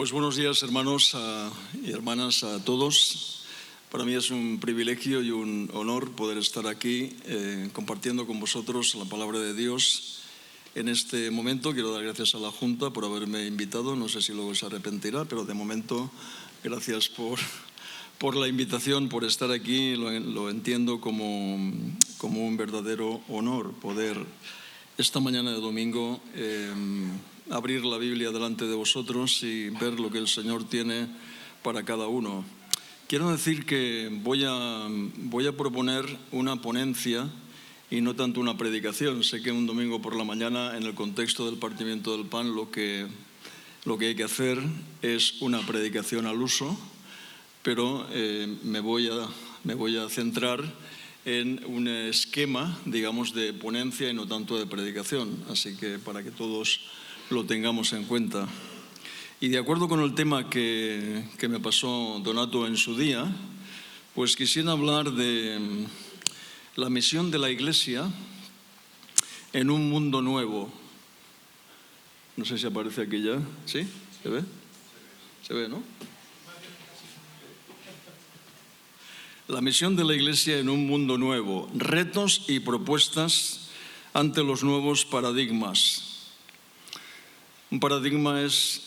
Pues buenos días, hermanos y hermanas, a todos. Para mí es un privilegio y un honor poder estar aquí compartiendo con vosotros la palabra de Dios. En este momento quiero dar gracias a la Junta por haberme invitado. No sé si luego se arrepentirá, pero de momento gracias por la invitación, por estar aquí. Lo entiendo como un verdadero honor poder esta mañana de domingo abrir la Biblia delante de vosotros y ver lo que el Señor tiene para cada uno. Quiero decir que voy a proponer una ponencia y no tanto una predicación. Sé que un domingo por la mañana, en el contexto del partimiento del pan, lo que hay que hacer es una predicación al uso, pero me voy a centrar en un esquema, digamos, de ponencia y no tanto de predicación. Así que para que todos lo tengamos en cuenta. Y de acuerdo con el tema que me pasó Donato en su día, pues quisiera hablar de la misión de la Iglesia en un mundo nuevo. No sé si aparece aquí ya. ¿Sí? ¿Se ve? ¿Se ve, no? La misión de la Iglesia en un mundo nuevo. Retos y propuestas ante los nuevos paradigmas. Un paradigma es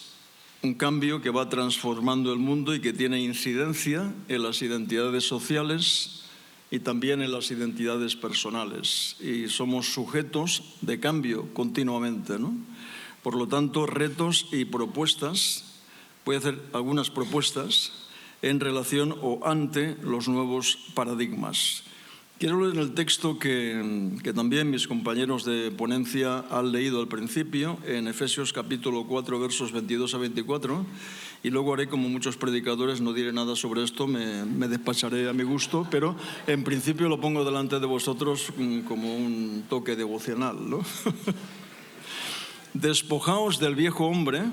un cambio que va transformando el mundo y que tiene incidencia en las identidades sociales y también en las identidades personales. Y somos sujetos de cambio continuamente, ¿no? Por lo tanto, retos y propuestas. Voy a hacer algunas propuestas en relación o ante los nuevos paradigmas. Quiero leer el texto que también mis compañeros de ponencia han leído al principio, en Efesios capítulo 4, versos 22 a 24, y luego haré como muchos predicadores, no diré nada sobre esto, me despacharé a mi gusto, pero en principio lo pongo delante de vosotros como un toque devocional, ¿no? Despojaos del viejo hombre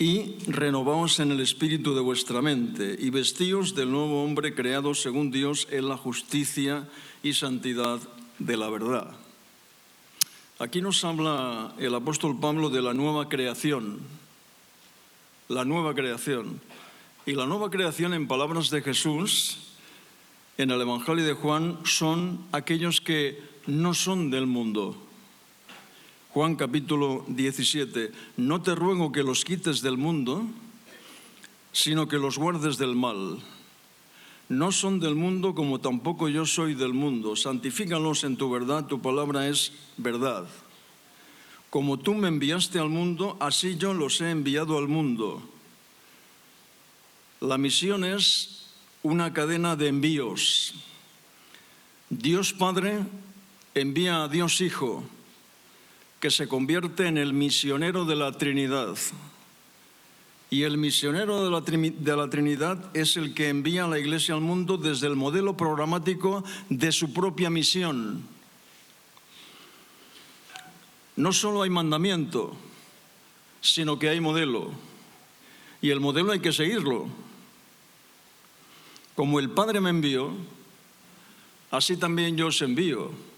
y renovaos en el espíritu de vuestra mente, y vestíos del nuevo hombre creado según Dios en la justicia y santidad de la verdad. Aquí nos habla el apóstol Pablo de la nueva creación. La nueva creación. Y la nueva creación, en palabras de Jesús, en el Evangelio de Juan, son aquellos que no son del mundo. Juan capítulo 17, no te ruego que los quites del mundo, sino que los guardes del mal. No son del mundo como tampoco yo soy del mundo. Santifícalos en tu verdad, tu palabra es verdad. Como tú me enviaste al mundo, así yo los he enviado al mundo. La misión es una cadena de envíos. Dios Padre envía a Dios Hijo, que se convierte en el misionero de la Trinidad. Y el misionero de la Trinidad es el que envía a la Iglesia al mundo desde el modelo programático de su propia misión. No solo hay mandamiento, sino que hay modelo. Y el modelo hay que seguirlo. Como el Padre me envió, así también yo os envío.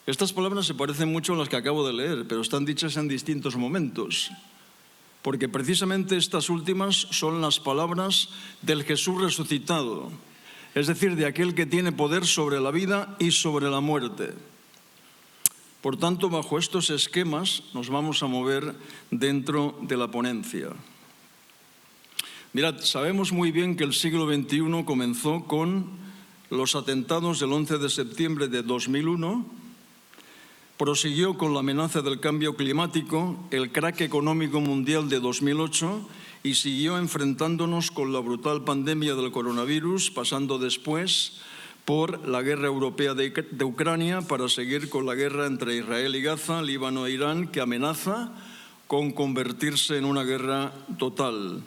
Estas palabras se parecen mucho a las que acabo de leer, pero están dichas en distintos momentos, porque precisamente estas últimas son las palabras del Jesús resucitado, es decir, de aquel que tiene poder sobre la vida y sobre la muerte. Por tanto, bajo estos esquemas nos vamos a mover dentro de la ponencia. Mirad, sabemos muy bien que el siglo XXI comenzó con los atentados del 11 de septiembre de 2001, prosiguió con la amenaza del cambio climático, el crack económico mundial de 2008 y siguió enfrentándonos con la brutal pandemia del coronavirus, pasando después por la guerra europea de Ucrania para seguir con la guerra entre Israel y Gaza, Líbano e Irán, que amenaza con convertirse en una guerra total.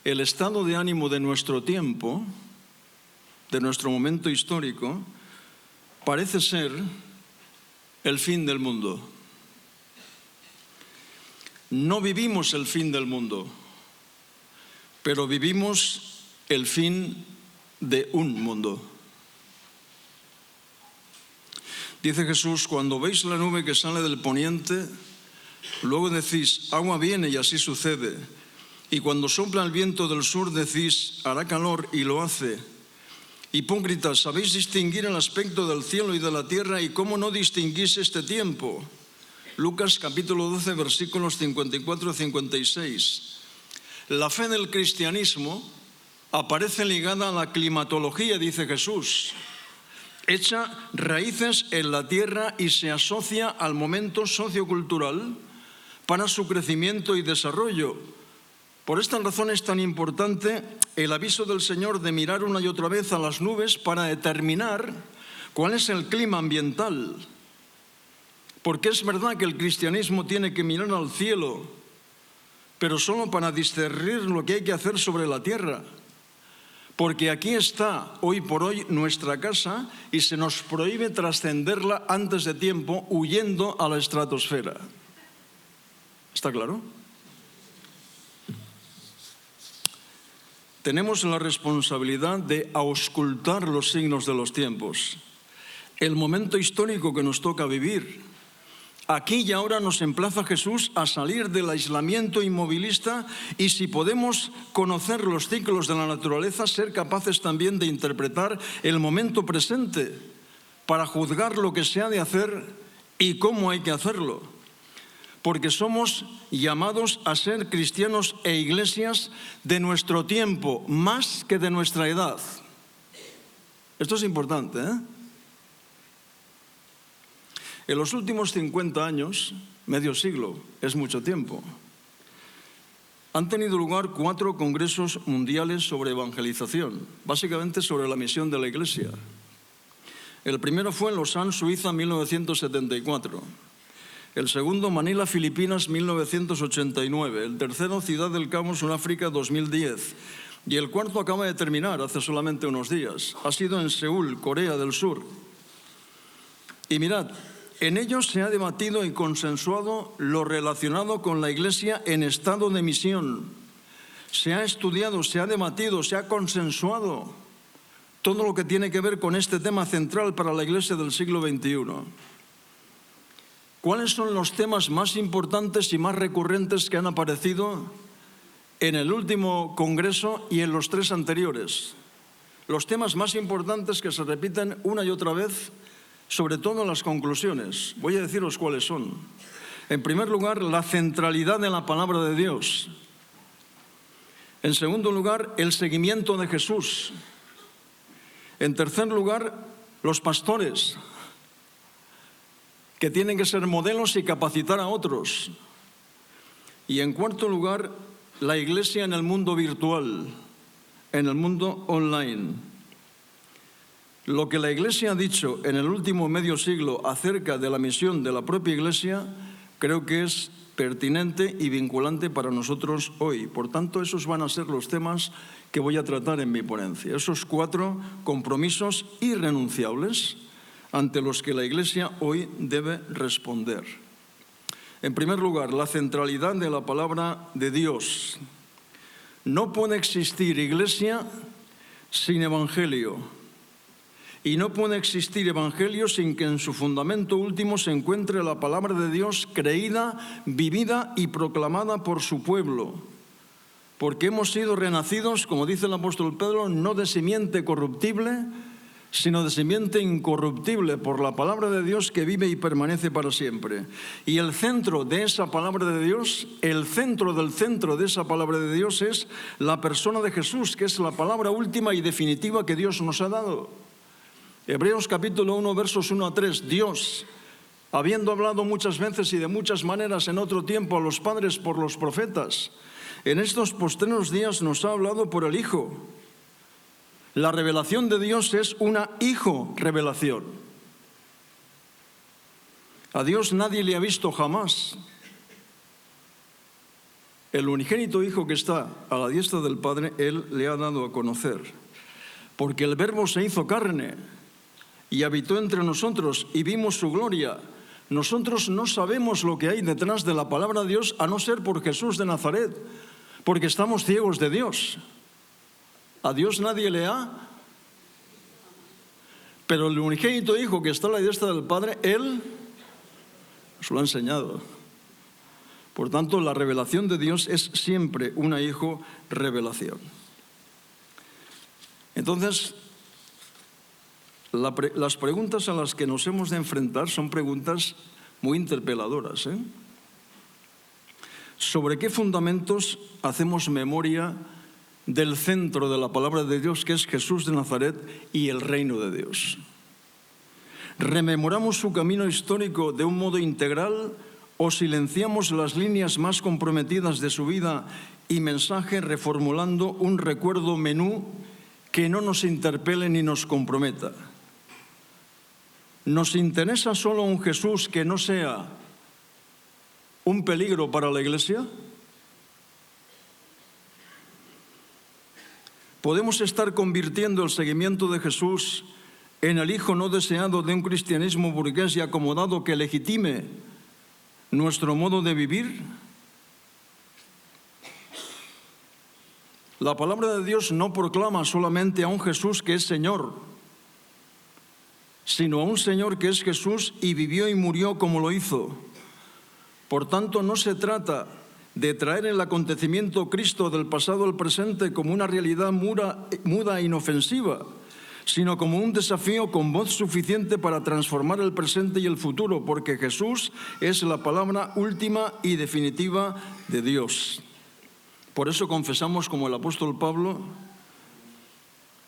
El estado de ánimo de nuestro tiempo, de nuestro momento histórico, parece ser el fin del mundo. No vivimos el fin del mundo, pero vivimos el fin de un mundo. Dice Jesús, cuando veis la nube que sale del poniente, luego decís, agua viene y así sucede. y cuando sopla el viento del sur decís, hará calor, y lo hace. Hipócritas, sabéis distinguir el aspecto del cielo y de la tierra, y cómo no distinguís este tiempo. Lucas capítulo 12, versículos 54 y 56. La fe del cristianismo aparece ligada a la climatología, dice Jesús. Echa raíces en la tierra y se asocia al momento sociocultural para su crecimiento y desarrollo. Por esta razón es tan importante el aviso del Señor de mirar una y otra vez a las nubes para determinar cuál es el clima ambiental. Porque es verdad que el cristianismo tiene que mirar al cielo, pero solo para discernir lo que hay que hacer sobre la tierra. Porque aquí está hoy por hoy nuestra casa y se nos prohíbe trascenderla antes de tiempo huyendo a la estratosfera. ¿Está claro? Tenemos la responsabilidad de auscultar los signos de los tiempos, el momento histórico que nos toca vivir. Aquí y ahora nos emplaza Jesús a salir del aislamiento inmovilista y, si podemos conocer los ciclos de la naturaleza, ser capaces también de interpretar el momento presente para juzgar lo que se ha de hacer y cómo hay que hacerlo. Porque somos llamados a ser cristianos e iglesias de nuestro tiempo, más que de nuestra edad. Esto es importante, ¿eh? En los últimos 50 años, medio siglo, es mucho tiempo, han tenido lugar 4 congresos mundiales sobre evangelización, básicamente sobre la misión de la Iglesia. El primero fue en Lausanne, Suiza, en 1974. El segundo, Manila, Filipinas, 1989. El tercero, Ciudad del Cabo, Sudáfrica, 2010. Y el cuarto acaba de terminar hace solamente unos días. Ha sido en Seúl, Corea del Sur. Y mirad, en ellos se ha debatido y consensuado lo relacionado con la Iglesia en estado de misión. Se ha estudiado, se ha debatido, se ha consensuado todo lo que tiene que ver con este tema central para la Iglesia del siglo XXI. ¿Cuáles son los temas más importantes y más recurrentes que han aparecido en el último congreso y en los 3 anteriores? Los temas más importantes que se repiten una y otra vez, sobre todo las conclusiones. Voy a deciros cuáles son. En primer lugar, la centralidad de la palabra de Dios. En segundo lugar, el seguimiento de Jesús. En tercer lugar, los pastores, que tienen que ser modelos y capacitar a otros. Y en cuarto lugar, la Iglesia en el mundo virtual, en el mundo online. Lo que la Iglesia ha dicho en el último medio siglo acerca de la misión de la propia Iglesia, creo que es pertinente y vinculante para nosotros hoy. Por tanto, esos van a ser los temas que voy a tratar en mi ponencia. Esos 4 compromisos irrenunciables ante los que la Iglesia hoy debe responder. En primer lugar, la centralidad de la palabra de Dios. No puede existir Iglesia sin Evangelio. Y no puede existir evangelio sin que en su fundamento último se encuentre la palabra de Dios creída, vivida y proclamada por su pueblo. Porque hemos sido renacidos, como dice el apóstol Pedro, no de simiente corruptible, sino de simiente incorruptible por la palabra de Dios que vive y permanece para siempre. Y el centro de esa palabra de Dios, el centro del centro de esa palabra de Dios es la persona de Jesús, que es la palabra última y definitiva que Dios nos ha dado. Hebreos capítulo 1, versos 1 a 3. Dios, habiendo hablado muchas veces y de muchas maneras en otro tiempo a los padres por los profetas, en estos postreros días nos ha hablado por el Hijo. La revelación de Dios es una hijo-revelación. A Dios nadie le ha visto jamás. El unigénito Hijo que está a la diestra del Padre, Él le ha dado a conocer. Porque el Verbo se hizo carne y habitó entre nosotros y vimos su gloria. Nosotros no sabemos lo que hay detrás de la palabra de Dios a no ser por Jesús de Nazaret, porque estamos ciegos de Dios. A Dios nadie le ha, pero el unigénito Hijo que está a la diestra del Padre, Él nos lo ha enseñado. Por tanto, la revelación de Dios es siempre una hijo-revelación. Entonces, las preguntas a las que nos hemos de enfrentar son preguntas muy interpeladoras, ¿eh? ¿Sobre qué fundamentos hacemos memoria del centro de la palabra de Dios, que es Jesús de Nazaret y el reino de Dios? ¿Rememoramos su camino histórico de un modo integral o silenciamos las líneas más comprometidas de su vida y mensaje reformulando un recuerdo menú que no nos interpele ni nos comprometa? ¿Nos interesa solo un Jesús que no sea un peligro para la Iglesia? ¿Podemos estar convirtiendo el seguimiento de Jesús en el hijo no deseado de un cristianismo burgués y acomodado que legitime nuestro modo de vivir? La palabra de Dios no proclama solamente a un Jesús que es Señor, sino a un Señor que es Jesús y vivió y murió como lo hizo. Por tanto, no se trata de traer el acontecimiento Cristo del pasado al presente como una realidad muda e inofensiva, sino como un desafío con voz suficiente para transformar el presente y el futuro, porque Jesús es la palabra última y definitiva de Dios. Por eso confesamos, como el apóstol Pablo,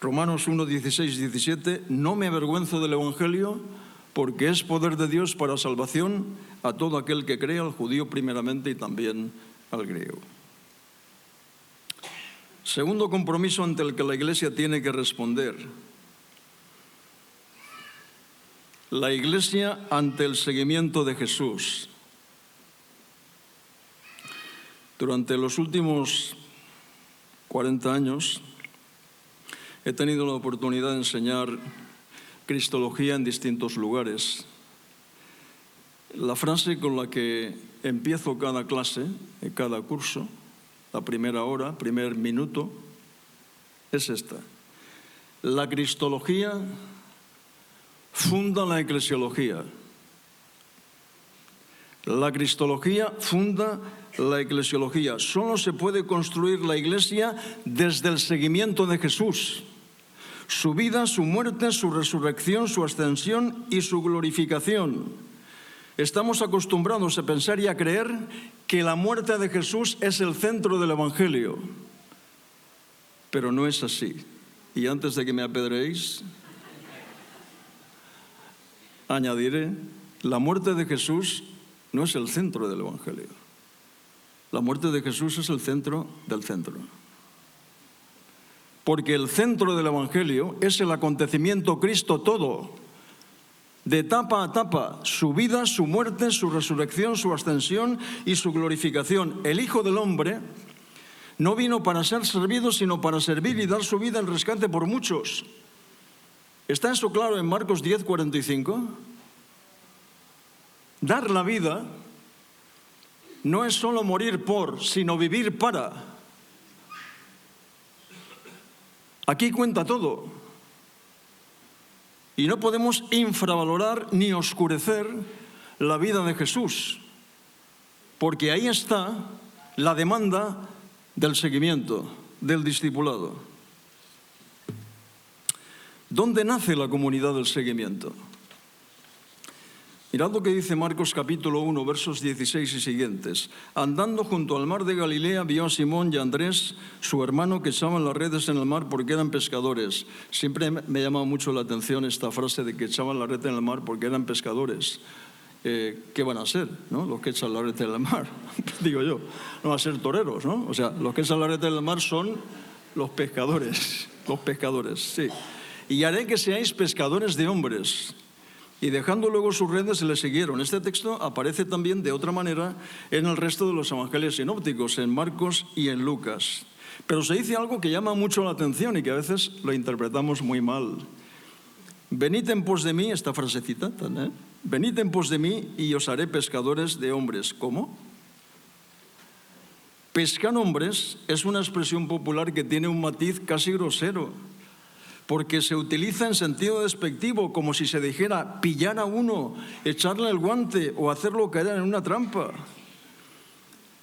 Romanos 1, 16, 17, no me avergüenzo del Evangelio, porque es poder de Dios para salvación a todo aquel que cree, al judío primeramente y también al griego. Segundo compromiso ante el que la Iglesia tiene que responder: la Iglesia ante el seguimiento de Jesús. Durante los últimos 40 años he tenido la oportunidad de enseñar cristología en distintos lugares. La frase con la que empiezo cada clase, cada curso, la primera hora, primer minuto, es esta: la cristología funda la eclesiología. La cristología funda la eclesiología. Solo se puede construir la Iglesia desde el seguimiento de Jesús. Su vida, su muerte, su resurrección, su ascensión y su glorificación. Estamos acostumbrados a pensar y a creer que la muerte de Jesús es el centro del Evangelio. Pero no es así. Y antes de que me apedreéis, añadiré, la muerte de Jesús no es el centro del Evangelio. La muerte de Jesús es el centro del centro. Porque el centro del Evangelio es el acontecimiento Cristo todo, de etapa a etapa, su vida, su muerte, su resurrección, su ascensión y su glorificación. El Hijo del Hombre no vino para ser servido, sino para servir y dar su vida en rescate por muchos. ¿Está eso claro en Marcos 10, 45? Dar la vida no es solo morir por, sino vivir para. Aquí cuenta todo. Y no podemos infravalorar ni oscurecer la vida de Jesús, porque ahí está la demanda del seguimiento, del discipulado. ¿Dónde nace la comunidad del seguimiento? Mirad lo que dice Marcos capítulo 1, versos 16 y siguientes. Andando junto al mar de Galilea, vio a Simón y a Andrés, su hermano, que echaban las redes en el mar porque eran pescadores. Siempre me ha llamado mucho la atención esta frase de que echaban la red en el mar porque eran pescadores. ¿Qué van a ser, no? Los que echan la red en el mar, digo yo. No van a ser toreros, ¿no? O sea, los que echan la red en el mar son los pescadores, sí. Y haré que seáis pescadores de hombres. Y dejando luego sus redes, le siguieron. Este texto aparece también de otra manera en el resto de los evangelios sinópticos, en Marcos y en Lucas. Pero se dice algo que llama mucho la atención y que a veces lo interpretamos muy mal. Venid en pos de mí, esta frasecita, venid en pos de mí y os haré pescadores de hombres. ¿Cómo? Pescar hombres es una expresión popular que tiene un matiz casi grosero, porque se utiliza en sentido despectivo, como si se dijera pillar a uno, echarle el guante o hacerlo caer en una trampa.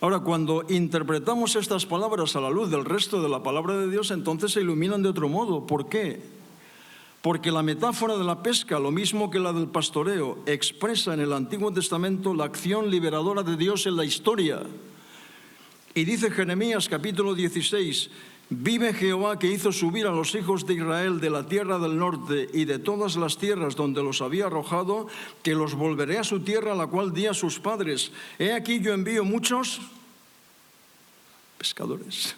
Ahora, cuando interpretamos estas palabras a la luz del resto de la palabra de Dios, entonces se iluminan de otro modo. ¿Por qué? Porque la metáfora de la pesca, lo mismo que la del pastoreo, expresa en el Antiguo Testamento la acción liberadora de Dios en la historia. Y dice Jeremías capítulo 16, vive Jehová que hizo subir a los hijos de Israel de la tierra del norte y de todas las tierras donde los había arrojado, que los volveré a su tierra, la cual di a sus padres. He aquí yo envío muchos pescadores.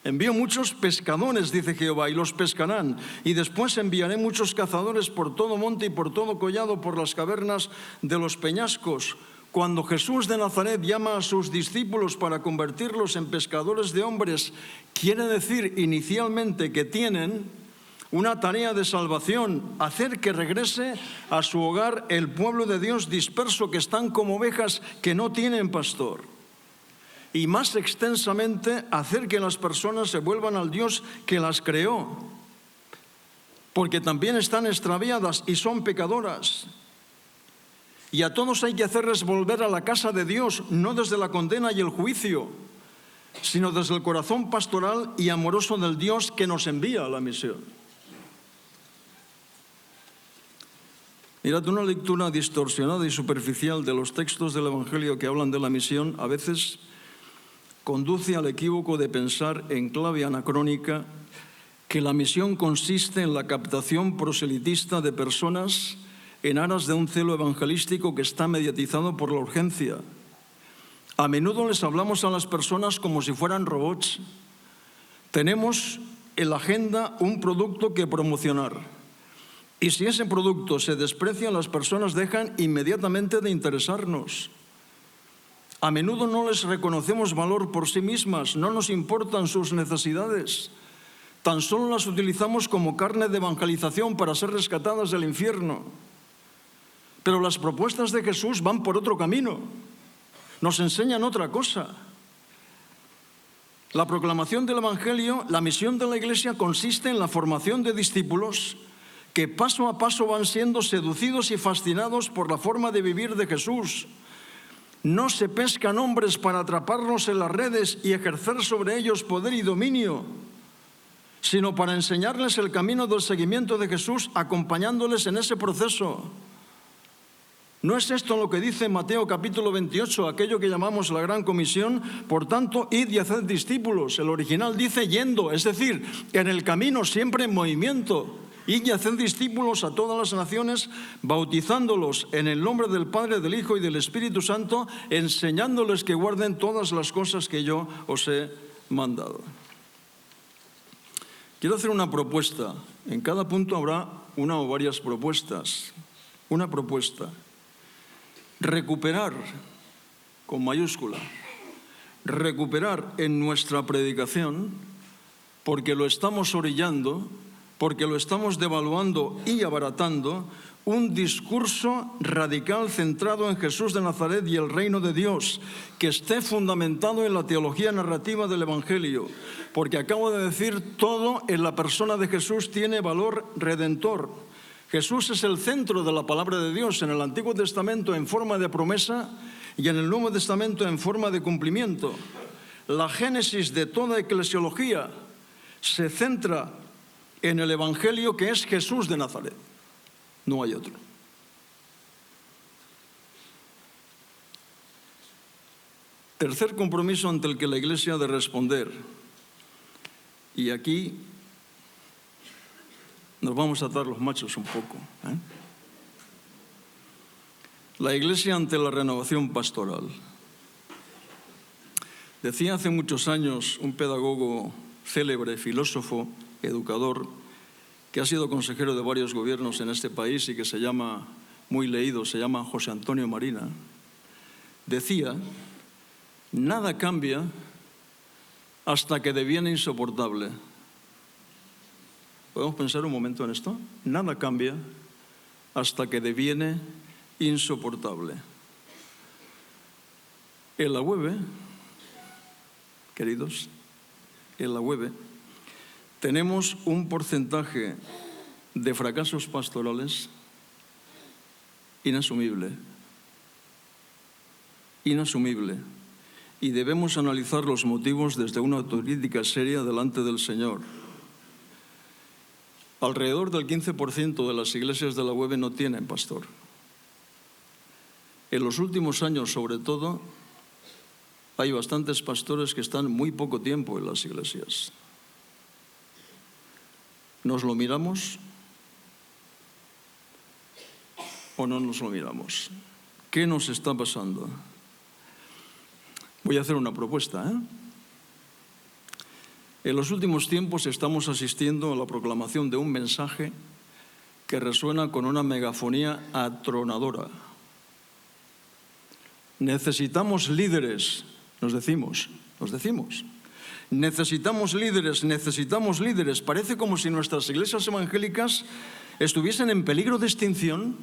Envío muchos pescadores, dice Jehová, y los pescarán. Y después enviaré muchos cazadores por todo monte y por todo collado, por las cavernas de los peñascos. Cuando Jesús de Nazaret llama a sus discípulos para convertirlos en pescadores de hombres, quiere decir inicialmente que tienen una tarea de salvación, hacer que regrese a su hogar el pueblo de Dios disperso, que están como ovejas que no tienen pastor. Y más extensamente, hacer que las personas se vuelvan al Dios que las creó, porque también están extraviadas y son pecadoras. Y a todos hay que hacerles volver a la casa de Dios, no desde la condena y el juicio, sino desde el corazón pastoral y amoroso del Dios que nos envía a la misión. Mirad, una lectura distorsionada y superficial de los textos del Evangelio que hablan de la misión a veces conduce al equívoco de pensar en clave anacrónica que la misión consiste en la captación proselitista de personas en aras de un celo evangelístico que está mediatizado por la urgencia. A menudo les hablamos a las personas como si fueran robots. Tenemos en la agenda un producto que promocionar. Y si ese producto se desprecia, las personas dejan inmediatamente de interesarnos. A menudo no les reconocemos valor por sí mismas, no nos importan sus necesidades. Tan solo las utilizamos como carne de evangelización para ser rescatadas del infierno. Pero las propuestas de Jesús van por otro camino, nos enseñan otra cosa. La proclamación del Evangelio, la misión de la Iglesia consiste en la formación de discípulos que paso a paso van siendo seducidos y fascinados por la forma de vivir de Jesús. No se pescan hombres para atraparlos en las redes y ejercer sobre ellos poder y dominio, sino para enseñarles el camino del seguimiento de Jesús, acompañándoles en ese proceso. ¿No es esto lo que dice Mateo capítulo 28, aquello que llamamos la Gran Comisión? Por tanto, id y haced discípulos. El original dice yendo, es decir, en el camino, siempre en movimiento. Id y haced discípulos a todas las naciones, bautizándolos en el nombre del Padre, del Hijo y del Espíritu Santo, enseñándoles que guarden todas las cosas que yo os he mandado. Quiero hacer una propuesta. En cada punto habrá una o varias propuestas. Una propuesta. Recuperar, con mayúscula, recuperar en nuestra predicación, porque lo estamos orillando, porque lo estamos devaluando y abaratando, un discurso radical centrado en Jesús de Nazaret y el reino de Dios, que esté fundamentado en la teología narrativa del Evangelio, porque acabo de decir, todo en la persona de Jesús tiene valor redentor. Jesús es el centro de la palabra de Dios en el Antiguo Testamento en forma de promesa y en el Nuevo Testamento en forma de cumplimiento. La génesis de toda eclesiología se centra en el Evangelio, que es Jesús de Nazaret. No hay otro. Tercer compromiso ante el que la Iglesia ha de responder. Y aquí nos vamos a atar los machos un poco. La Iglesia ante la renovación pastoral. Decía hace muchos años un pedagogo célebre, filósofo, educador, que ha sido consejero de varios gobiernos en este país y que se llama, muy leído, se llama José Antonio Marina, decía, nada cambia hasta que deviene insoportable. ¿Podemos pensar un momento en esto? Nada cambia hasta que deviene insoportable. En la web, queridos, en la web tenemos un porcentaje de fracasos pastorales inasumible. Inasumible. y debemos analizar los motivos desde una autocrítica seria delante del Señor. Alrededor del 15% de las iglesias de la UEB no tienen pastor. En los últimos años, sobre todo, hay bastantes pastores que están muy poco tiempo en las iglesias. ¿Nos lo miramos o no nos lo miramos? ¿Qué nos está pasando? Voy a hacer una propuesta, En los últimos tiempos estamos asistiendo a la proclamación de un mensaje que resuena con una megafonía atronadora. Necesitamos líderes, nos decimos. Necesitamos líderes. Parece como si nuestras iglesias evangélicas estuviesen en peligro de extinción,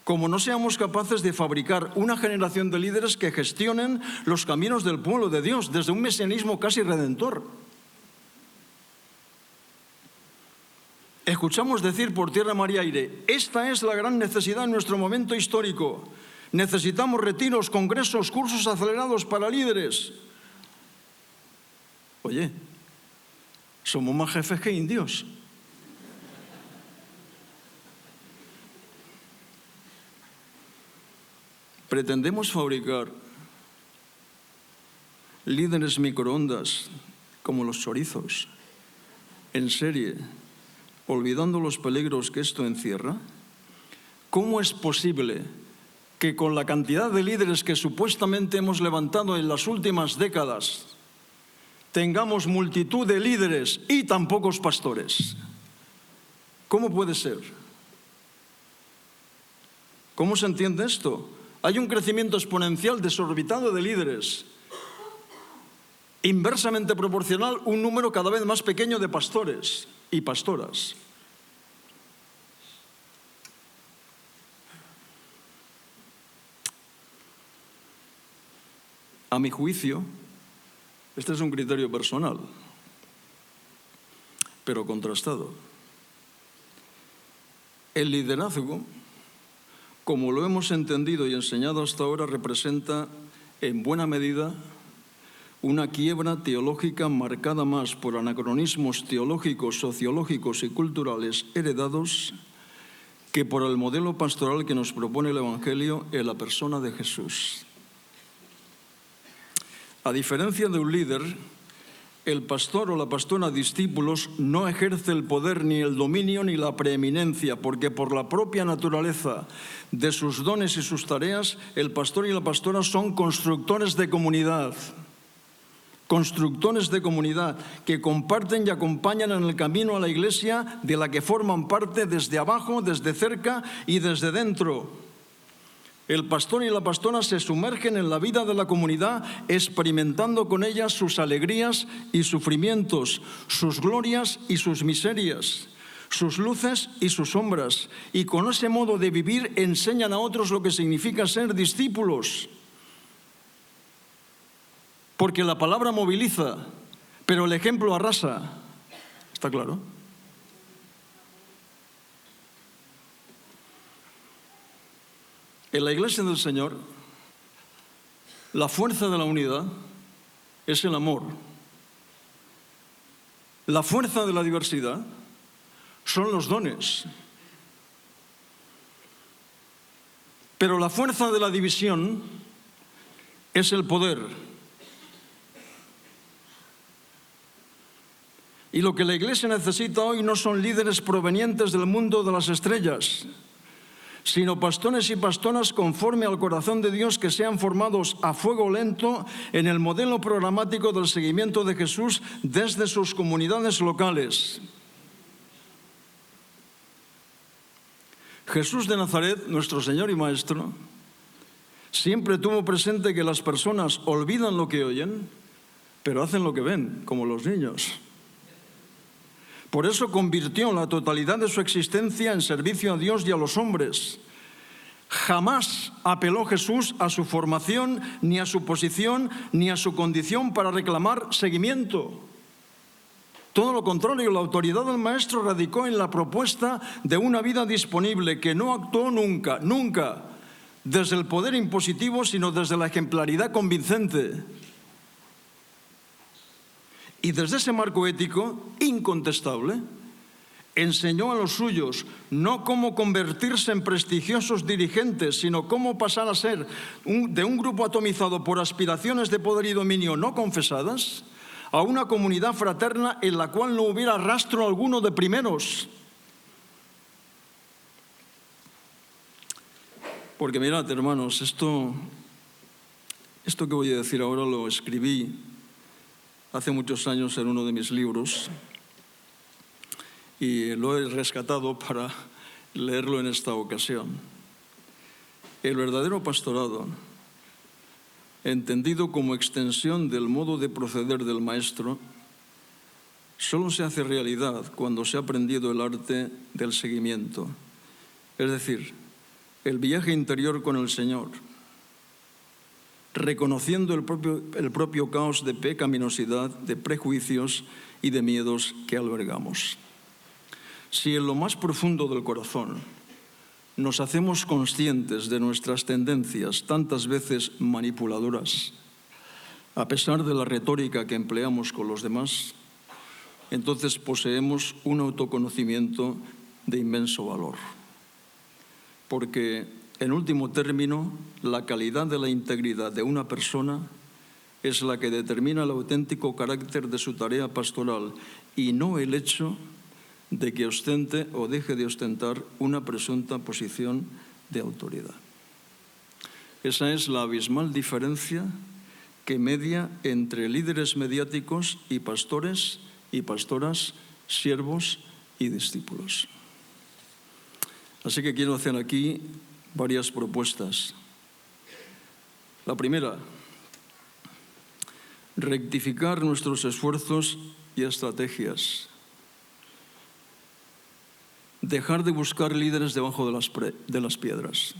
como no seamos capaces de fabricar una generación de líderes que gestionen los caminos del pueblo de Dios desde un mesianismo casi redentor. Escuchamos decir por tierra, mar y aire, esta es la gran necesidad en nuestro momento histórico. Necesitamos retiros, congresos, cursos acelerados para líderes. Oye, somos más jefes que indios. Pretendemos fabricar líderes microondas como los chorizos, en serie, olvidando los peligros que esto encierra. ¿Cómo es posible que con la cantidad de líderes que supuestamente hemos levantado en las últimas décadas tengamos multitud de líderes y tan pocos pastores? ¿Cómo puede ser? ¿Cómo se entiende esto? Hay un crecimiento exponencial desorbitado de líderes. Inversamente proporcional, un número cada vez más pequeño de pastores y pastoras. A mi juicio, este es un criterio personal, pero contrastado. El liderazgo, como lo hemos entendido y enseñado hasta ahora, representa en buena medida una quiebra teológica marcada más por anacronismos teológicos, sociológicos y culturales heredados que por el modelo pastoral que nos propone el Evangelio en la persona de Jesús. A diferencia de un líder, el pastor o la pastora discípulos no ejerce el poder ni el dominio ni la preeminencia, porque por la propia naturaleza de sus dones y sus tareas, el pastor y la pastora son constructores de comunidad que comparten y acompañan en el camino a la iglesia de la que forman parte desde abajo, desde cerca y desde dentro. El pastor y la pastora se sumergen en la vida de la comunidad, experimentando con ella sus alegrías y sufrimientos, sus glorias y sus miserias, sus luces y sus sombras. Y con ese modo de vivir enseñan a otros lo que significa ser discípulos. Porque la palabra moviliza, pero el ejemplo arrasa. ¿Está claro? En la Iglesia del Señor, la fuerza de la unidad es el amor. La fuerza de la diversidad son los dones. Pero la fuerza de la división es el poder. Y lo que la Iglesia necesita hoy no son líderes provenientes del mundo de las estrellas, sino pastores y pastoras conforme al corazón de Dios que sean formados a fuego lento en el modelo programático del seguimiento de Jesús desde sus comunidades locales. Jesús de Nazaret, nuestro Señor y Maestro, siempre tuvo presente que las personas olvidan lo que oyen, pero hacen lo que ven, como los niños. Por eso convirtió la totalidad de su existencia en servicio a Dios y a los hombres. Jamás apeló Jesús a su formación, ni a su posición, ni a su condición para reclamar seguimiento. Todo lo contrario, la autoridad del Maestro radicó en la propuesta de una vida disponible que no actuó nunca desde el poder impositivo, sino desde la ejemplaridad convincente. Y desde ese marco ético incontestable, enseñó a los suyos no cómo convertirse en prestigiosos dirigentes, sino cómo pasar a ser de un grupo atomizado por aspiraciones de poder y dominio no confesadas a una comunidad fraterna en la cual no hubiera rastro alguno de primeros. Porque mirad, hermanos, esto que voy a decir ahora lo escribí hace muchos años en uno de mis libros y lo he rescatado para leerlo en esta ocasión. El verdadero pastorado, entendido como extensión del modo de proceder del Maestro, solo se hace realidad cuando se ha aprendido el arte del seguimiento, es decir, el viaje interior con el Señor, reconociendo el propio caos de pecaminosidad, de prejuicios y de miedos que albergamos. Si en lo más profundo del corazón nos hacemos conscientes de nuestras tendencias, tantas veces manipuladoras, a pesar de la retórica que empleamos con los demás, entonces poseemos un autoconocimiento de inmenso valor. Porque, en último término, la calidad de la integridad de una persona es la que determina el auténtico carácter de su tarea pastoral y no el hecho de que ostente o deje de ostentar una presunta posición de autoridad. Esa es la abismal diferencia que media entre líderes mediáticos y pastores y pastoras, siervos y discípulos. Así que quiero hacer aquí varias propuestas. La primera, rectificar nuestros esfuerzos y estrategias. Dejar de buscar líderes debajo de las piedras.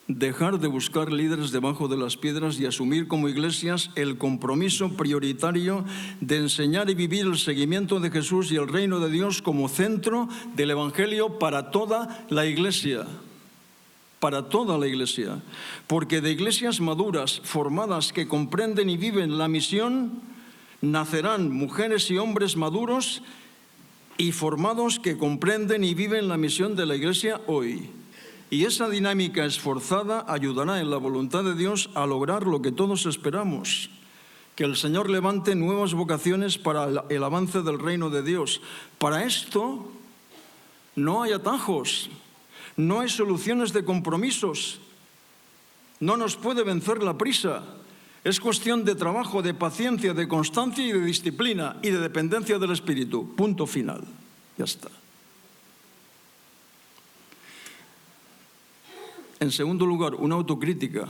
Dejar de buscar líderes debajo de las piedras y asumir como iglesias el compromiso prioritario de enseñar y vivir el seguimiento de Jesús y el reino de Dios como centro del Evangelio para toda la iglesia. Para toda la iglesia. Porque de iglesias maduras, formadas, que comprenden y viven la misión, nacerán mujeres y hombres maduros y formados que comprenden y viven la misión de la iglesia hoy. Y esa dinámica esforzada ayudará en la voluntad de Dios a lograr lo que todos esperamos, que el Señor levante nuevas vocaciones para el avance del reino de Dios. Para esto no hay atajos, no hay soluciones de compromisos, no nos puede vencer la prisa. Es cuestión de trabajo, de paciencia, de constancia y de disciplina y de dependencia del Espíritu. Punto final. Ya está. En segundo lugar, una autocrítica.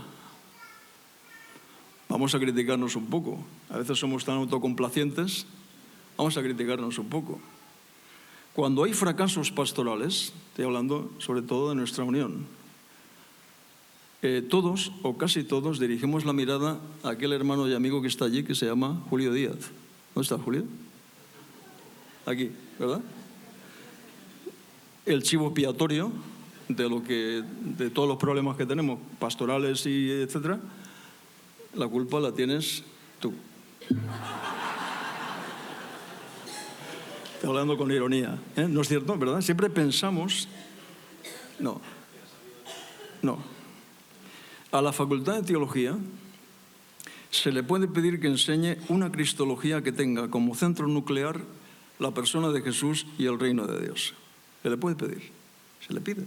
Vamos a criticarnos un poco. A veces somos tan autocomplacientes. Vamos a criticarnos un poco. Cuando hay fracasos pastorales, estoy hablando sobre todo de nuestra unión, todos o casi todos dirigimos la mirada a aquel hermano y amigo que está allí, que se llama Julio Díaz. ¿Dónde está Julio? Aquí, ¿verdad? El chivo expiatorio de todos los problemas que tenemos, pastorales y etcétera, la culpa la tienes tú. Estoy hablando con ironía, ¿eh? ¿No es cierto, verdad? Siempre pensamos... No. A la Facultad de Teología se le puede pedir que enseñe una cristología que tenga como centro nuclear la persona de Jesús y el reino de Dios. Se le puede pedir, se le pide.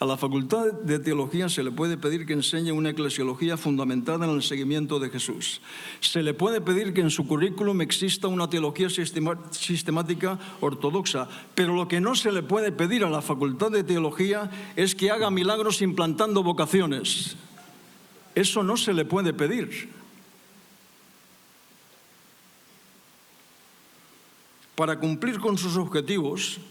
A la Facultad de Teología se le puede pedir que enseñe una eclesiología fundamentada en el seguimiento de Jesús. Se le puede pedir que en su currículum exista una teología sistemática ortodoxa. Pero lo que no se le puede pedir a la Facultad de Teología es que haga milagros implantando vocaciones. Eso no se le puede pedir. Para cumplir con sus objetivos,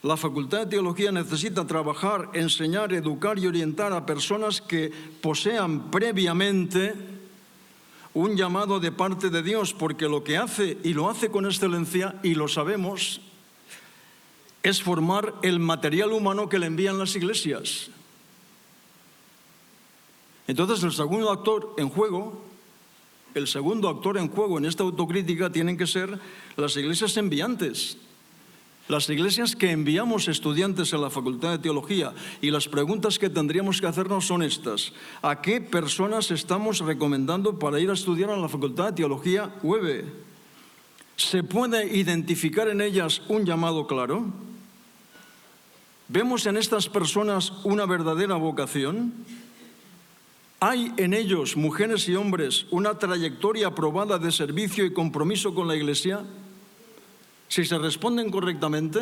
la Facultad de Teología necesita trabajar, enseñar, educar y orientar a personas que posean previamente un llamado de parte de Dios, porque lo que hace, y lo hace con excelencia, y lo sabemos, es formar el material humano que le envían las iglesias. Entonces, el segundo actor en juego el segundo actor en juego en esta autocrítica tienen que ser las iglesias enviantes. Las iglesias que enviamos estudiantes a la Facultad de Teología, y las preguntas que tendríamos que hacernos son estas. ¿A qué personas estamos recomendando para ir a estudiar a la Facultad de Teología UEB? ¿Se puede identificar en ellas un llamado claro? ¿Vemos en estas personas una verdadera vocación? ¿Hay en ellos, mujeres y hombres, una trayectoria probada de servicio y compromiso con la Iglesia? Si se responden correctamente,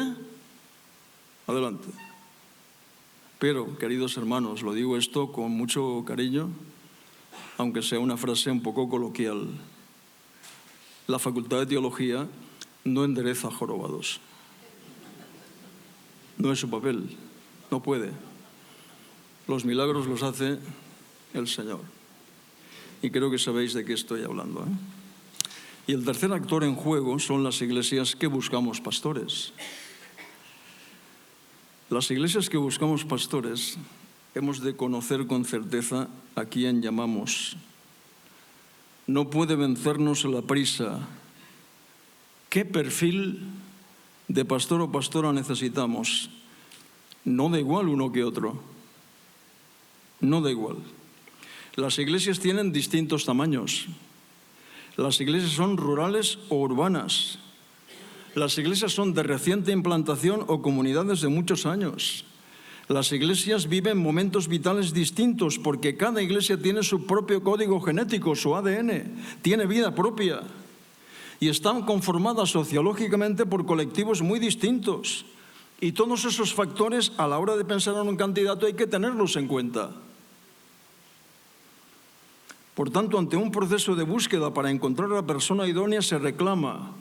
adelante. Pero, queridos hermanos, lo digo esto con mucho cariño, aunque sea una frase un poco coloquial. La Facultad de Teología no endereza jorobados. No es su papel, no puede. Los milagros los hace el Señor. Y creo que sabéis de qué estoy hablando, ¿eh? Y el tercer actor en juego son las iglesias que buscamos pastores. Las iglesias que buscamos pastores hemos de conocer con certeza a quién llamamos. No puede vencernos la prisa. ¿Qué perfil de pastor o pastora necesitamos? No da igual uno que otro. No da igual. Las iglesias tienen distintos tamaños. Las iglesias son rurales o urbanas. Las iglesias son de reciente implantación o comunidades de muchos años. Las iglesias viven momentos vitales distintos porque cada iglesia tiene su propio código genético, su ADN, tiene vida propia y están conformadas sociológicamente por colectivos muy distintos. Y todos esos factores, a la hora de pensar en un candidato, hay que tenerlos en cuenta. Por tanto, ante un proceso de búsqueda para encontrar a la persona idónea se reclama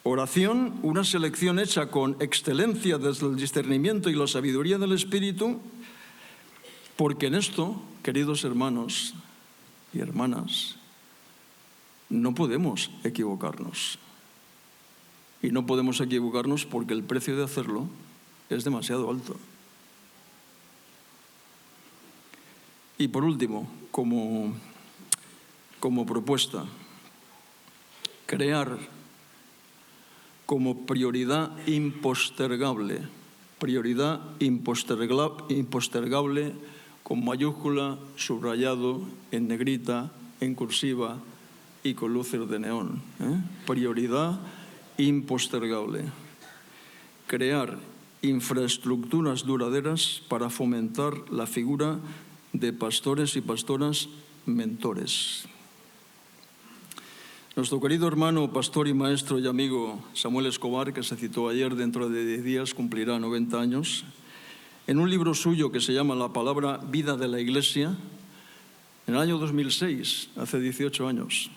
oración, una selección hecha con excelencia desde el discernimiento y la sabiduría del Espíritu, porque en esto, queridos hermanos y hermanas, no podemos equivocarnos. Y no podemos equivocarnos porque el precio de hacerlo es demasiado alto. Y por último, como propuesta, crear como prioridad impostergable, con mayúscula, subrayado, en negrita, en cursiva y con luces de neón. Prioridad impostergable. Crear infraestructuras duraderas para fomentar la figura de pastores y pastoras mentores. Nuestro querido hermano, pastor y maestro y amigo Samuel Escobar, que se citó ayer, dentro de 10 días cumplirá 90 años, en un libro suyo que se llama La palabra vida de la Iglesia, en el año 2006, hace 18 años,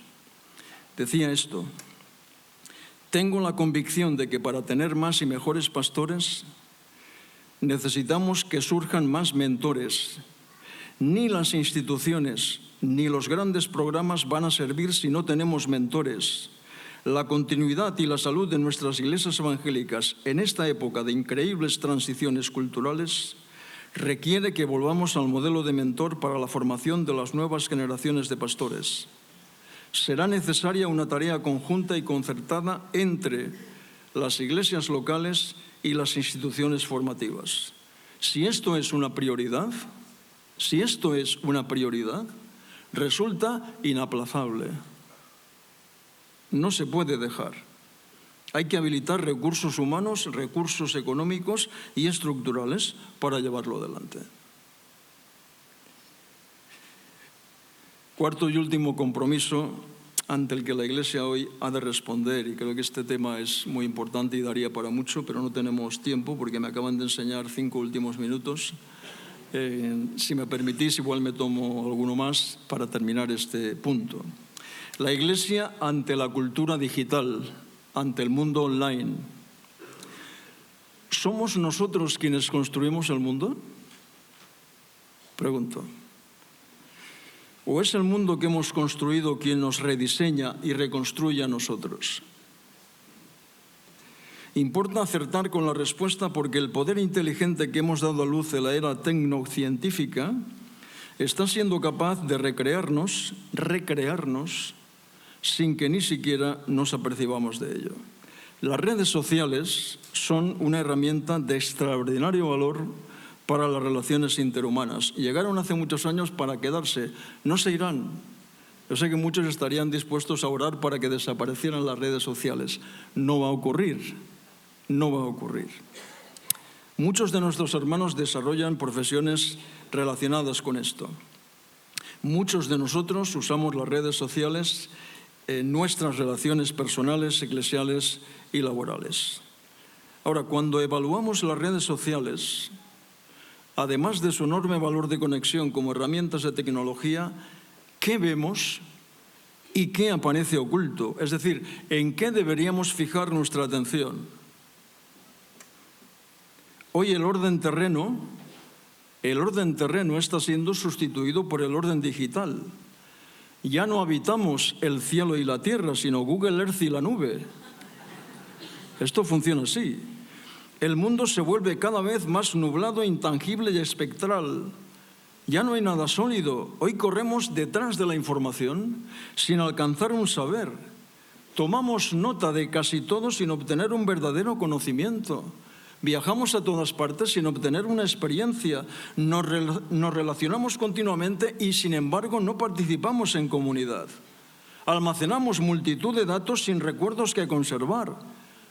decía esto: tengo la convicción de que para tener más y mejores pastores necesitamos que surjan más mentores. Ni las instituciones ni los grandes programas van a servir si no tenemos mentores. La continuidad y la salud de nuestras iglesias evangélicas en esta época de increíbles transiciones culturales requiere que volvamos al modelo de mentor para la formación de las nuevas generaciones de pastores. Será necesaria una tarea conjunta y concertada entre las iglesias locales y las instituciones formativas. Si esto es una prioridad, resulta inaplazable. No se puede dejar. Hay que habilitar recursos humanos, recursos económicos y estructurales para llevarlo adelante. Cuarto y último compromiso ante el que la Iglesia hoy ha de responder, y creo que este tema es muy importante y daría para mucho, pero no tenemos tiempo porque me acaban de enseñar 5 últimos minutos. Si me permitís, igual me tomo alguno más para terminar este punto. La Iglesia ante la cultura digital, ante el mundo online. ¿Somos nosotros quienes construimos el mundo? Pregunto. ¿O es el mundo que hemos construido quien nos rediseña y reconstruye a nosotros? Importa acertar con la respuesta porque el poder inteligente que hemos dado a luz en la era tecnocientífica está siendo capaz de recrearnos sin que ni siquiera nos apercibamos de ello. Las redes sociales son una herramienta de extraordinario valor para las relaciones interhumanas. Llegaron hace muchos años para quedarse, no se irán. Yo sé que muchos estarían dispuestos a orar para que desaparecieran las redes sociales. No va a ocurrir, no va a ocurrir. Muchos de nuestros hermanos desarrollan profesiones relacionadas con esto. Muchos de nosotros usamos las redes sociales en nuestras relaciones personales, eclesiales y laborales. Ahora, cuando evaluamos las redes sociales, además de su enorme valor de conexión como herramientas de tecnología, ¿qué vemos y qué aparece oculto? Es decir, ¿en qué deberíamos fijar nuestra atención? Hoy el orden terreno está siendo sustituido por el orden digital. Ya no habitamos el cielo y la tierra, sino Google Earth y la nube. Esto funciona así. El mundo se vuelve cada vez más nublado, intangible y espectral. Ya no hay nada sólido. Hoy corremos detrás de la información sin alcanzar un saber. Tomamos nota de casi todo sin obtener un verdadero conocimiento. Viajamos a todas partes sin obtener una experiencia. Nos relacionamos continuamente y, sin embargo, no participamos en comunidad. Almacenamos multitud de datos sin recuerdos que conservar.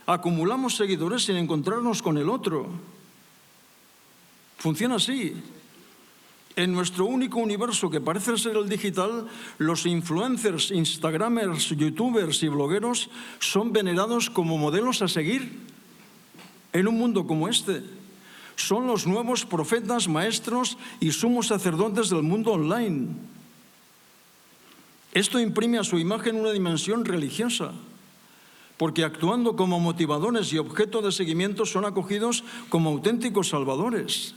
Acumulamos seguidores sin encontrarnos con el otro. Funciona así. En nuestro único universo, que parece ser el digital, los influencers, instagramers, youtubers y blogueros son venerados como modelos a seguir. En un mundo como este, son los nuevos profetas, maestros y sumos sacerdotes del mundo online. Esto imprime a su imagen una dimensión religiosa, porque actuando como motivadores y objeto de seguimiento son acogidos como auténticos salvadores.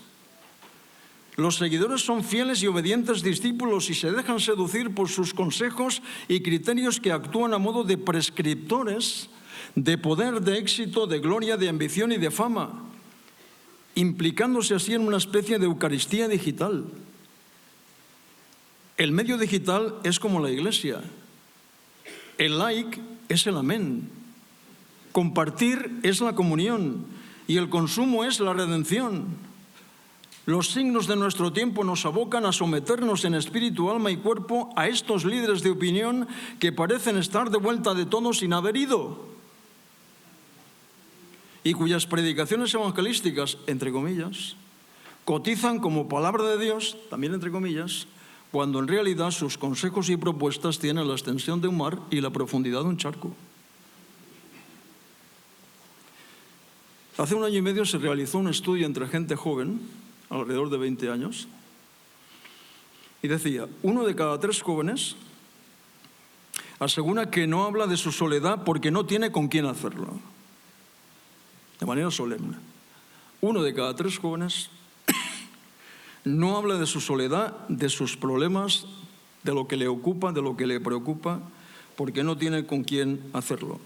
Los seguidores son fieles y obedientes discípulos y se dejan seducir por sus consejos y criterios que actúan a modo de prescriptores de poder, de éxito, de gloria, de ambición y de fama, implicándose así en una especie de Eucaristía digital. El medio digital es como la Iglesia. El like es el amén. Compartir es la comunión y el consumo es la redención. Los signos de nuestro tiempo nos abocan a someternos en espíritu, alma y cuerpo a estos líderes de opinión que parecen estar de vuelta de todo sin haber ido, y cuyas predicaciones evangelísticas, entre comillas, cotizan como palabra de Dios, también entre comillas, cuando en realidad sus consejos y propuestas tienen la extensión de un mar y la profundidad de un charco. Hace 1 año y medio se realizó un estudio entre gente joven, alrededor de 20 años, y decía, 1 de cada 3 jóvenes asegura que no habla de su soledad porque no tiene con quién hacerlo. De manera solemne. 1 de cada 3 jóvenes no habla de su soledad, de sus problemas, de lo que le ocupa, de lo que le preocupa, porque no tiene con quién hacerlo.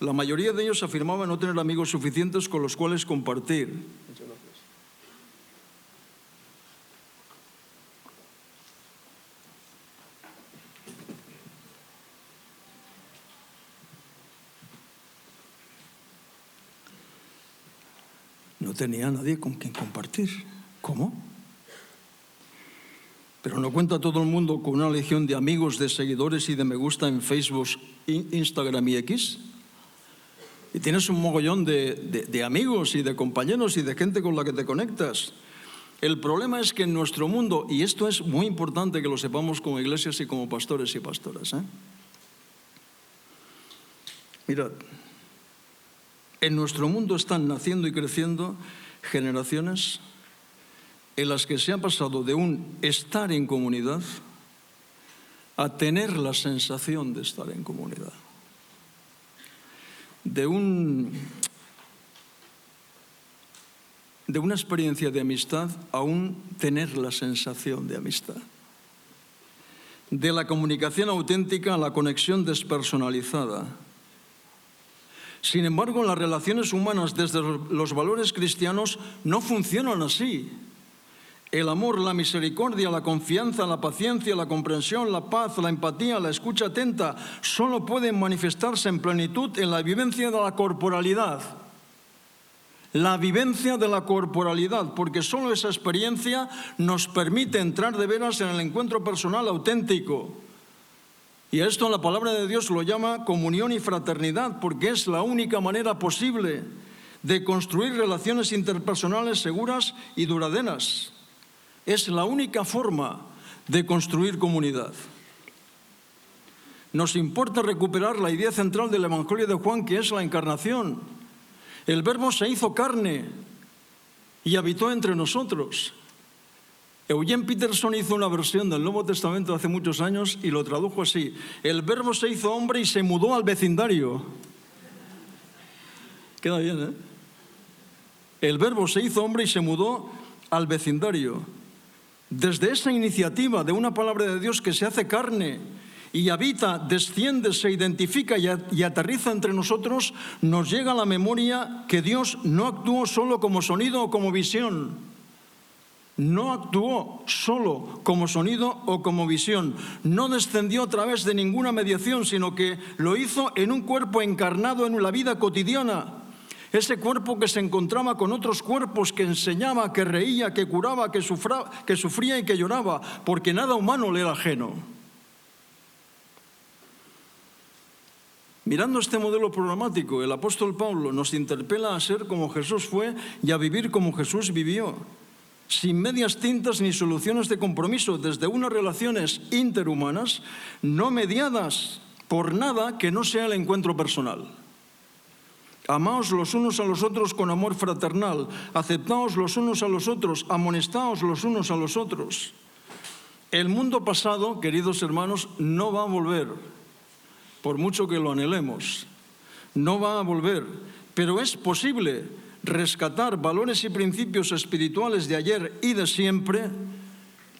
La mayoría de ellos afirmaba no tener amigos suficientes con los cuales compartir. Muchas gracias. No tenía nadie con quien compartir. ¿Cómo? Pero no cuenta todo el mundo con una legión de amigos, de seguidores y de me gusta en Facebook, Instagram y X. Y tienes un mogollón de amigos y de compañeros y de gente con la que te conectas. El problema es que en nuestro mundo, y esto es muy importante que lo sepamos como iglesias y como pastores y pastoras, mirad, en nuestro mundo están naciendo y creciendo generaciones en las que se ha pasado de un estar en comunidad a tener la sensación de estar en comunidad. De una experiencia de amistad a un tener la sensación de amistad. De la comunicación auténtica a la conexión despersonalizada. Sin embargo, las relaciones humanas desde los valores cristianos no funcionan así. El amor, la misericordia, la confianza, la paciencia, la comprensión, la paz, la empatía, la escucha atenta, solo pueden manifestarse en plenitud en la vivencia de la corporalidad. La vivencia de la corporalidad, porque solo esa experiencia nos permite entrar de veras en el encuentro personal auténtico. Y a esto la palabra de Dios lo llama comunión y fraternidad, porque es la única manera posible de construir relaciones interpersonales seguras y duraderas. Es la única forma de construir comunidad. Nos importa recuperar la idea central del Evangelio de Juan, que es la encarnación. El Verbo se hizo carne y habitó entre nosotros. Eugene Peterson hizo una versión del Nuevo Testamento hace muchos años y lo tradujo así: el Verbo se hizo hombre y se mudó al vecindario. Queda bien, ¿eh? El Verbo se hizo hombre y se mudó al vecindario. Desde esa iniciativa de una palabra de Dios que se hace carne y habita, desciende, se identifica y aterriza entre nosotros, nos llega a la memoria que Dios no actuó solo como sonido o como visión. No actuó solo como sonido o como visión. No descendió a través de ninguna mediación, sino que lo hizo en un cuerpo encarnado en la vida cotidiana. Ese cuerpo que se encontraba con otros cuerpos, que enseñaba, que reía, que curaba, que sufría y que lloraba, porque nada humano le era ajeno. Mirando este modelo programático, el apóstol Pablo nos interpela a ser como Jesús fue y a vivir como Jesús vivió, sin medias tintas ni soluciones de compromiso, desde unas relaciones interhumanas no mediadas por nada que no sea el encuentro personal. Amaos los unos a los otros con amor fraternal, aceptaos los unos a los otros, amonestaos los unos a los otros. El mundo pasado, queridos hermanos, no va a volver, por mucho que lo anhelemos. No va a volver, pero es posible rescatar valores y principios espirituales de ayer y de siempre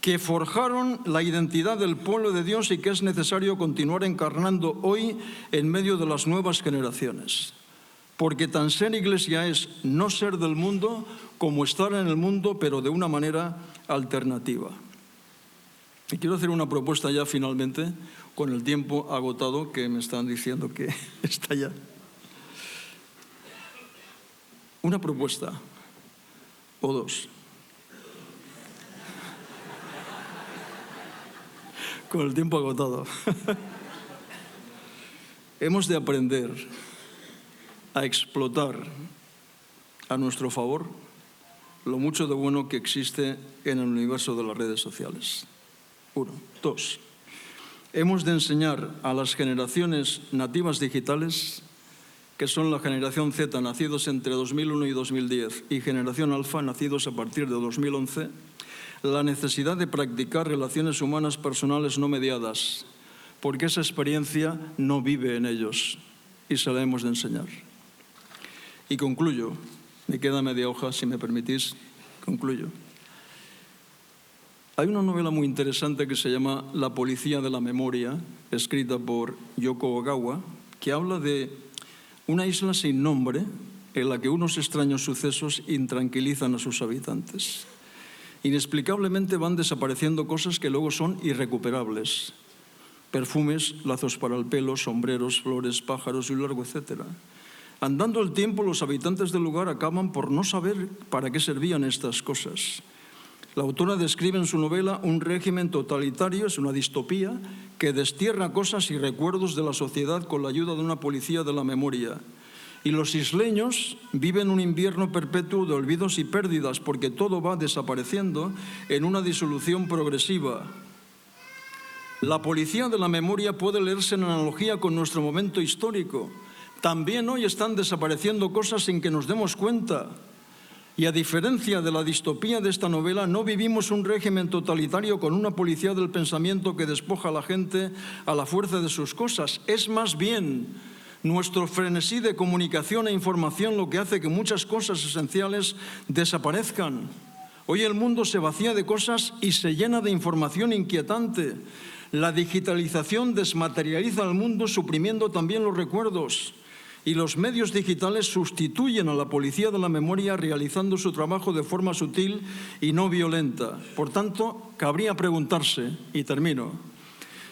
que forjaron la identidad del pueblo de Dios y que es necesario continuar encarnando hoy en medio de las nuevas generaciones. Porque tan ser iglesia es no ser del mundo como estar en el mundo, pero de una manera alternativa. Y quiero hacer una propuesta ya finalmente, con el tiempo agotado, que me están diciendo que está ya. Una propuesta, o dos. Con el tiempo agotado. Hemos de aprender a explotar a nuestro favor lo mucho de bueno que existe en el universo de las redes sociales. 1. 2. Hemos de enseñar a las generaciones nativas digitales, que son la generación Z, nacidos entre 2001 y 2010, y generación Alfa, nacidos a partir de 2011, la necesidad de practicar relaciones humanas personales no mediadas, porque esa experiencia no vive en ellos y se la hemos de enseñar. Y concluyo, me queda media hoja, si me permitís, concluyo. Hay una novela muy interesante que se llama La policía de la memoria, escrita por Yoko Ogawa, que habla de una isla sin nombre en la que unos extraños sucesos intranquilizan a sus habitantes. Inexplicablemente van desapareciendo cosas que luego son irrecuperables. Perfumes, lazos para el pelo, sombreros, flores, pájaros y un largo etcétera. Andando el tiempo, los habitantes del lugar acaban por no saber para qué servían estas cosas. La autora describe en su novela un régimen totalitario, es una distopía, que destierra cosas y recuerdos de la sociedad con la ayuda de una policía de la memoria. Y los isleños viven un invierno perpetuo de olvidos y pérdidas, porque todo va desapareciendo en una disolución progresiva. La policía de la memoria puede leerse en analogía con nuestro momento histórico. También hoy están desapareciendo cosas sin que nos demos cuenta. Y a diferencia de la distopía de esta novela, no vivimos un régimen totalitario con una policía del pensamiento que despoja a la gente a la fuerza de sus cosas. Es más bien nuestro frenesí de comunicación e información lo que hace que muchas cosas esenciales desaparezcan. Hoy el mundo se vacía de cosas y se llena de información inquietante. La digitalización desmaterializa al mundo, suprimiendo también los recuerdos. y los medios digitales sustituyen a la policía de la memoria realizando su trabajo de forma sutil y no violenta. Por tanto, cabría preguntarse, y termino,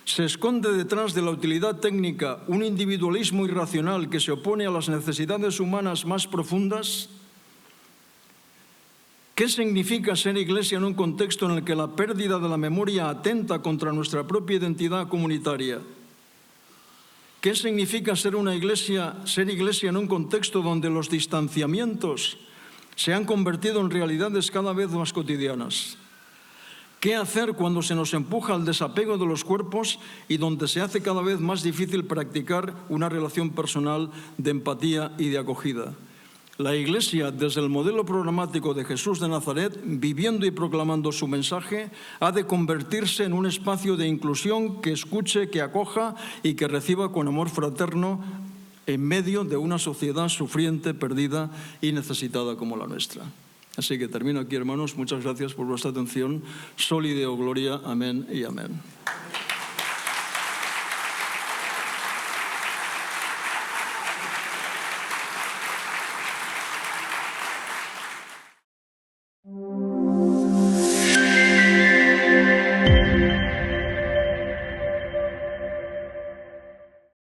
¿se esconde detrás de la utilidad técnica un individualismo irracional que se opone a las necesidades humanas más profundas? ¿Qué significa ser iglesia en un contexto en el que la pérdida de la memoria atenta contra nuestra propia identidad comunitaria? ¿Qué significa ser iglesia en un contexto donde los distanciamientos se han convertido en realidades cada vez más cotidianas? ¿Qué hacer cuando se nos empuja al desapego de los cuerpos y donde se hace cada vez más difícil practicar una relación personal de empatía y de acogida? La Iglesia, desde el modelo programático de Jesús de Nazaret, viviendo y proclamando su mensaje, ha de convertirse en un espacio de inclusión que escuche, que acoja y que reciba con amor fraterno en medio de una sociedad sufriente, perdida y necesitada como la nuestra. Así que termino aquí, hermanos. Muchas gracias por vuestra atención. Soli Deo Gloria. Amén y amén.